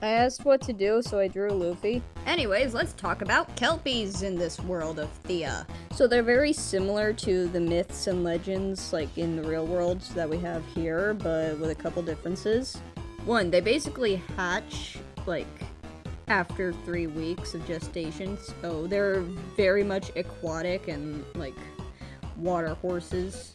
I asked what to do, so I drew Luffy. Anyways, let's talk about Kelpies in this world of THEIA. So they're very similar to the myths and legends, like in the real world that we have here, but with a couple differences. One, they basically hatch, like, after 3 weeks of gestation, so they're very much aquatic and, like, water horses.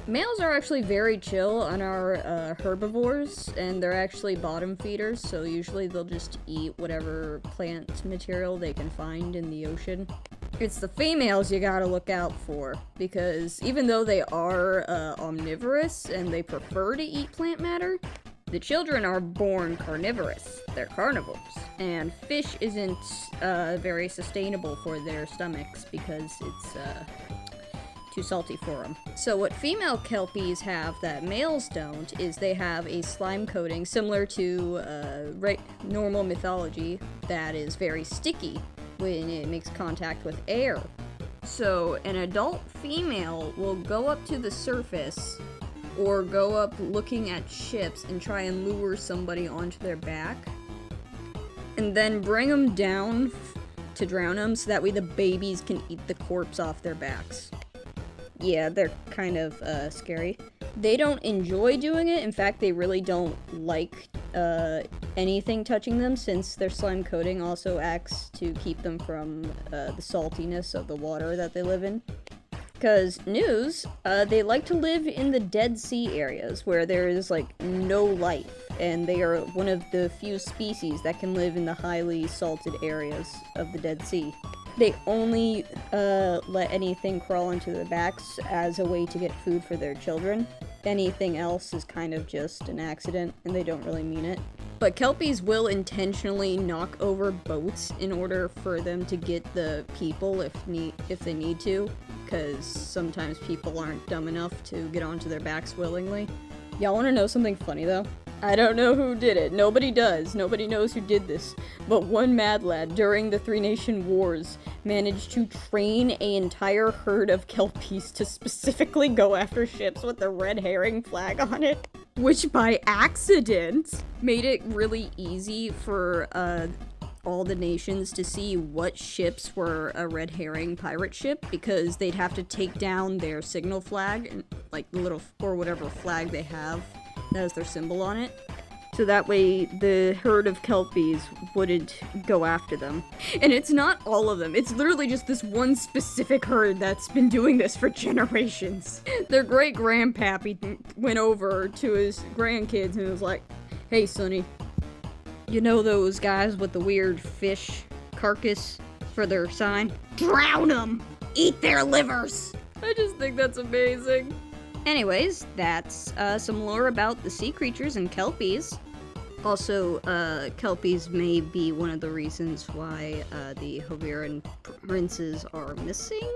Males are actually very chill and are herbivores, and they're actually bottom feeders, so usually they'll just eat whatever plant material they can find in the ocean. It's the females you gotta look out for, because even though they are omnivorous and they prefer to eat plant matter, the children are born carnivorous. They're carnivores. And fish isn't very sustainable for their stomachs because it's too salty for them. So what female kelpies have that males don't is they have a slime coating similar to normal mythology that is very sticky when it makes contact with air. So an adult female will go up to the surface or go up looking at ships and try and lure somebody onto their back and then bring them down to drown them so that way the babies can eat the corpse off their backs. Yeah, they're kind of scary. They don't enjoy doing it. In fact, they really don't like anything touching them, since their slime coating also acts to keep them from the saltiness of the water that they live in. Because they like to live in the Dead Sea areas where there is like no life, and they are one of the few species that can live in the highly salted areas of the Dead Sea. They only let anything crawl into their backs as a way to get food for their children. Anything else is kind of just an accident, and they don't really mean it. But Kelpies will intentionally knock over boats in order for them to get the people if they need to, because sometimes people aren't dumb enough to get onto their backs willingly. Y'all want to know something funny though? I don't know who did it. Nobody does. Nobody knows who did this. But one mad lad during the Three Nation Wars managed to train an entire herd of Kelpies to specifically go after ships with the red herring flag on it, which by accident made it really easy for all the nations to see what ships were a red herring pirate ship, because they'd have to take down their signal flag, and like the little, or whatever flag they have that has their symbol on it, so that way the herd of Kelpies wouldn't go after them. And it's not all of them, it's literally just this one specific herd that's been doing this for generations. Their great-grandpappy went over to his grandkids and was like, "Hey, Sonny, you know those guys with the weird fish carcass for their sign? Drown them! Eat their livers!" I just think that's amazing. Anyways, that's some lore about the sea creatures and Kelpies. Also, Kelpies may be one of the reasons why the Hoveran princes are missing.